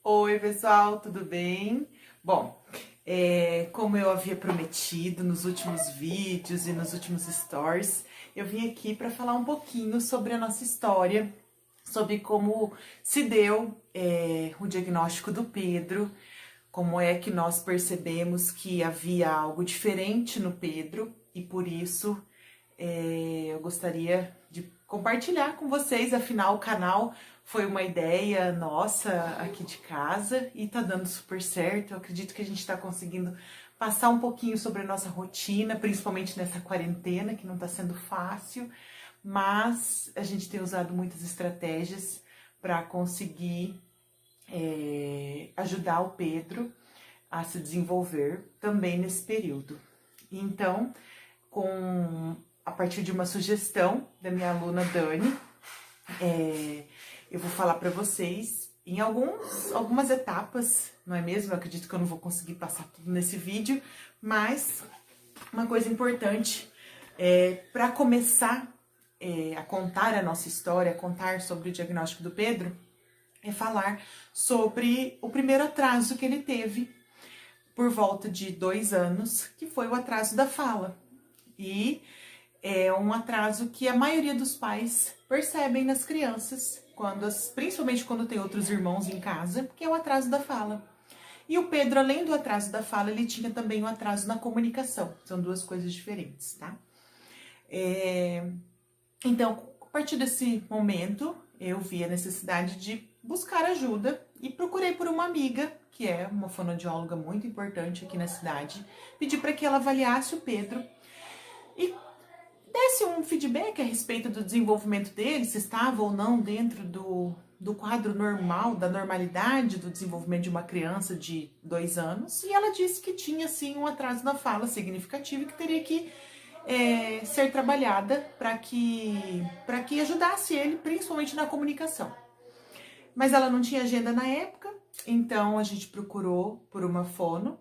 Oi, pessoal, tudo bem? Bom, como eu havia prometido nos últimos vídeos e nos últimos stories, eu vim aqui para falar um pouquinho sobre a nossa história, sobre como se deu o diagnóstico do Pedro, como é que nós percebemos que havia algo diferente no Pedro e por isso eu gostaria de compartilhar com vocês, afinal o canal foi uma ideia nossa aqui de casa e tá dando super certo. Eu acredito que a gente tá conseguindo passar um pouquinho sobre a nossa rotina, principalmente nessa quarentena, que não tá sendo fácil, mas a gente tem usado muitas estratégias para conseguir ajudar o Pedro a se desenvolver também nesse período. Então, a partir de uma sugestão da minha aluna Dani, eu vou falar para vocês em algumas etapas, não é mesmo? Eu acredito que eu não vou conseguir passar tudo nesse vídeo, mas uma coisa importante para começar a contar a nossa história, a contar sobre o diagnóstico do Pedro, é falar sobre o primeiro atraso que ele teve por volta de 2 anos, que foi o atraso da fala. E é um atraso que a maioria dos pais percebem nas crianças, principalmente quando tem outros irmãos em casa, que é o atraso da fala. E o Pedro, além do atraso da fala, ele tinha também um atraso na comunicação. São duas coisas diferentes, tá? Então, a partir desse momento, eu vi a necessidade de buscar ajuda e procurei por uma amiga, que é uma fonoaudióloga muito importante aqui na cidade, pedi para que ela avaliasse o Pedro e desse um feedback a respeito do desenvolvimento dele, se estava ou não dentro do quadro normal, da normalidade do desenvolvimento de uma criança de 2 anos. E ela disse que tinha, sim, um atraso na fala significativo e que teria que ser trabalhada para que ajudasse ele, principalmente na comunicação. Mas ela não tinha agenda na época, então a gente procurou por uma fono,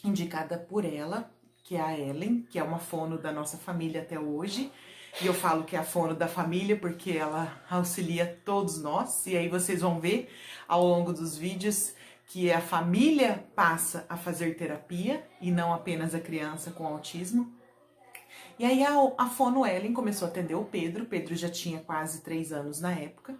indicada por ela, que é a Ellen, que é uma fono da nossa família até hoje. E eu falo que é a fono da família porque ela auxilia todos nós. E aí vocês vão ver ao longo dos vídeos que a família passa a fazer terapia e não apenas a criança com autismo. E aí a fono Ellen começou a atender o Pedro. O Pedro já tinha quase 3 anos na época.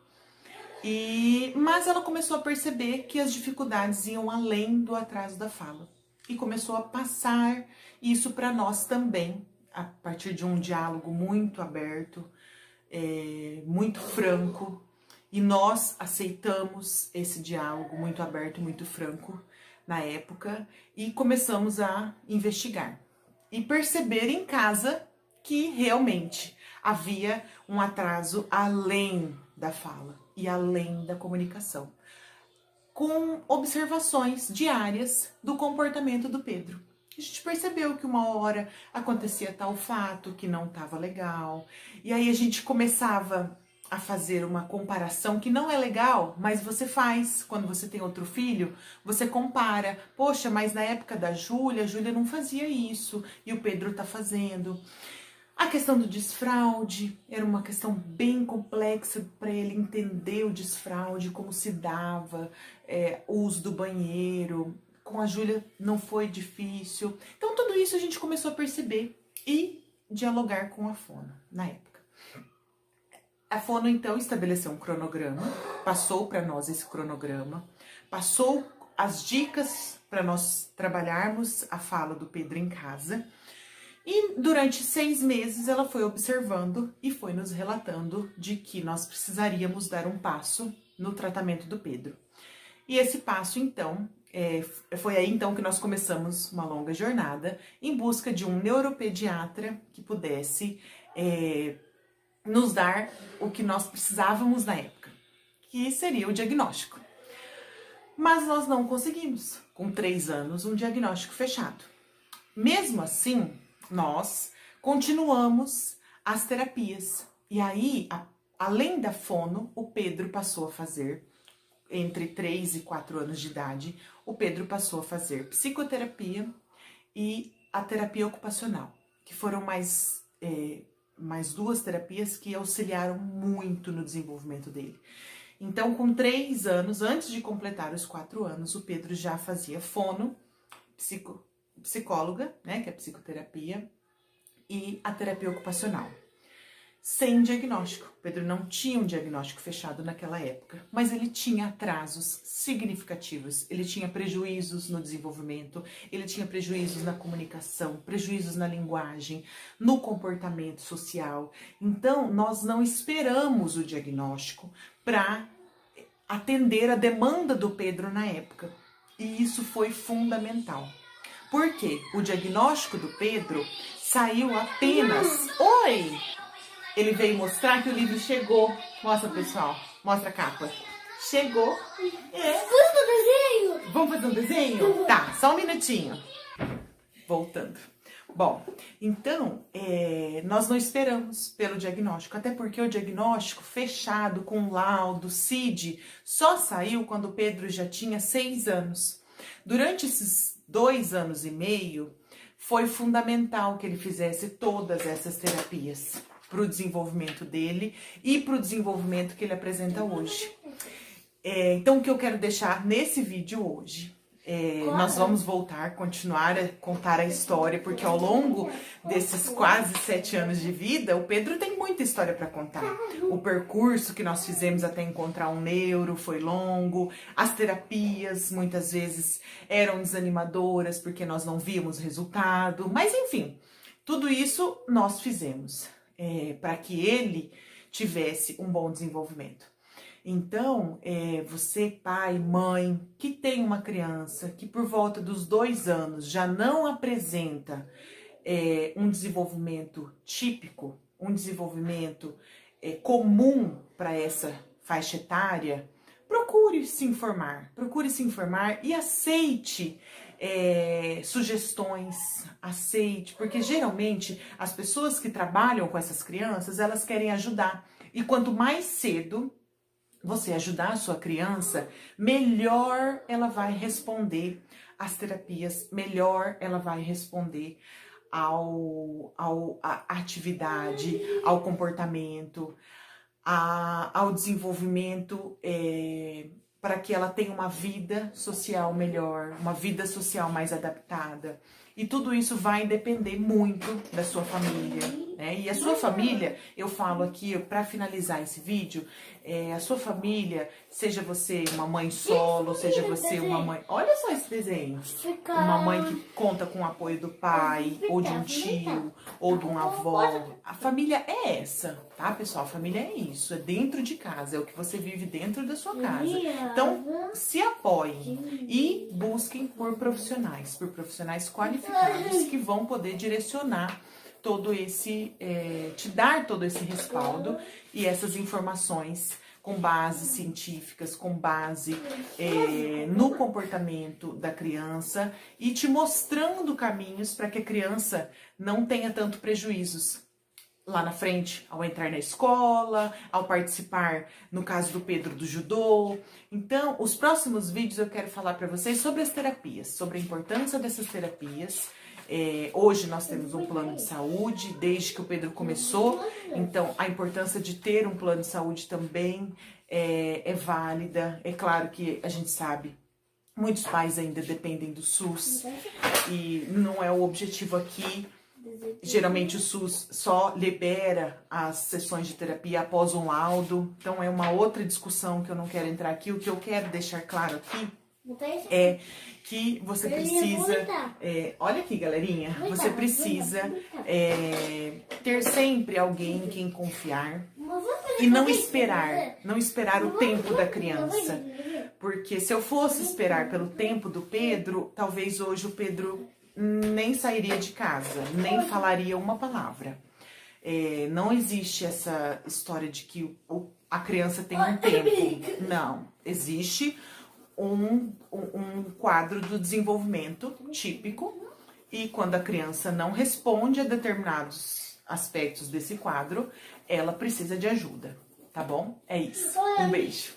Mas ela começou a perceber que as dificuldades iam além do atraso da fala. E começou a passar isso para nós também, a partir de um diálogo muito aberto, muito franco. E nós aceitamos esse diálogo muito aberto, muito franco na época e começamos a investigar. E perceber em casa que realmente havia um atraso além da fala e além da comunicação, com observações diárias do comportamento do Pedro. A gente percebeu que uma hora acontecia tal fato que não estava legal, e aí a gente começava a fazer uma comparação que não é legal, mas você faz quando você tem outro filho, você compara. Poxa, mas na época da Júlia, a Júlia não fazia isso e o Pedro tá fazendo. A questão do desfraude era uma questão bem complexa para ele entender o desfraude, como se dava, o uso do banheiro. Com a Júlia não foi difícil. Então tudo isso a gente começou a perceber e dialogar com a fono na época. A fono então estabeleceu um cronograma, passou para nós esse cronograma, passou as dicas para nós trabalharmos a fala do Pedro em casa. E durante 6 meses ela foi observando e foi nos relatando de que nós precisaríamos dar um passo no tratamento do Pedro. E esse passo, então, foi aí então que nós começamos uma longa jornada em busca de um neuropediatra que pudesse nos dar o que nós precisávamos na época, que seria o diagnóstico. Mas nós não conseguimos, com 3 anos, um diagnóstico fechado. Mesmo assim, nós continuamos as terapias. E aí, além da fono, o Pedro passou a fazer, entre 3 e 4 anos de idade, o Pedro passou a fazer psicoterapia e a terapia ocupacional, que foram mais 2 terapias que auxiliaram muito no desenvolvimento dele. Então, com 3 anos, antes de completar os 4 anos, o Pedro já fazia fono, psicóloga, né, que é psicoterapia, e a terapia ocupacional. Sem diagnóstico. Pedro não tinha um diagnóstico fechado naquela época, mas ele tinha atrasos significativos, ele tinha prejuízos no desenvolvimento, ele tinha prejuízos na comunicação, prejuízos na linguagem, no comportamento social. Então, nós não esperamos o diagnóstico para atender a demanda do Pedro na época. E isso foi fundamental. Porque o diagnóstico do Pedro saiu apenas... Oi! Ele veio mostrar que o livro chegou. Mostra, pessoal. Mostra a capa. Chegou. Vamos fazer um desenho? Vamos fazer um desenho? Tá, só um minutinho. Voltando. Bom, então, nós não esperamos pelo diagnóstico. Até porque o diagnóstico fechado com laudo, CID, só saiu quando o Pedro já tinha 6 anos. Durante esses 2 anos e meio, foi fundamental que ele fizesse todas essas terapias para o desenvolvimento dele e para o desenvolvimento que ele apresenta hoje. Então, o que eu quero deixar nesse vídeo hoje, nós vamos voltar, continuar a contar a história, porque ao longo desses quase 7 anos de vida, o Pedro tem muita história para contar. O percurso que nós fizemos até encontrar um neuro foi longo, as terapias muitas vezes eram desanimadoras porque nós não víamos resultado, mas enfim, tudo isso nós fizemos. Para que ele tivesse um bom desenvolvimento. Então, você, pai, mãe, que tem uma criança que por volta dos 2 anos já não apresenta um desenvolvimento típico, um desenvolvimento comum para essa faixa etária, procure se informar e aceite sugestões, aceite, porque geralmente as pessoas que trabalham com essas crianças, elas querem ajudar. E quanto mais cedo você ajudar a sua criança, melhor ela vai responder às terapias, melhor ela vai responder à atividade, ao comportamento, ao desenvolvimento, para que ela tenha uma vida social melhor, uma vida social mais adaptada. E tudo isso vai depender muito da sua família, né? E a sua família, eu falo aqui, para finalizar esse vídeo, a sua família, seja você uma mãe solo, seja você uma mãe... Olha só esse desenho. Uma mãe que conta com o apoio do pai, ou de um tio, ou de um avó. A família é essa, tá, pessoal? A família é isso, é dentro de casa, é o que você vive dentro da sua casa. Então, se apoiem e busquem por profissionais qualificados que vão poder direcionar todo esse, te dar todo esse respaldo e essas informações com bases científicas, com base no comportamento da criança e te mostrando caminhos para que a criança não tenha tanto prejuízos lá na frente, ao entrar na escola, ao participar, no caso do Pedro, do judô. Então, os próximos vídeos eu quero falar para vocês sobre as terapias, sobre a importância dessas terapias. Hoje nós temos um plano de saúde, desde que o Pedro começou, então a importância de ter um plano de saúde também é válida. É claro que a gente sabe, muitos pais ainda dependem do SUS e não é o objetivo aqui. Geralmente o SUS só libera as sessões de terapia após um laudo, então é uma outra discussão que eu não quero entrar aqui. O que eu quero deixar claro aqui é que você precisa, olha aqui galerinha, você precisa ter sempre alguém em quem confiar e não esperar o tempo da criança, porque se eu fosse esperar pelo tempo do Pedro, talvez hoje o Pedro nem sairia de casa, nem falaria uma palavra. Não existe essa história de que a criança tem um tempo. Não, existe um quadro do desenvolvimento típico e quando a criança não responde a determinados aspectos desse quadro, ela precisa de ajuda, tá bom? É isso. Um beijo.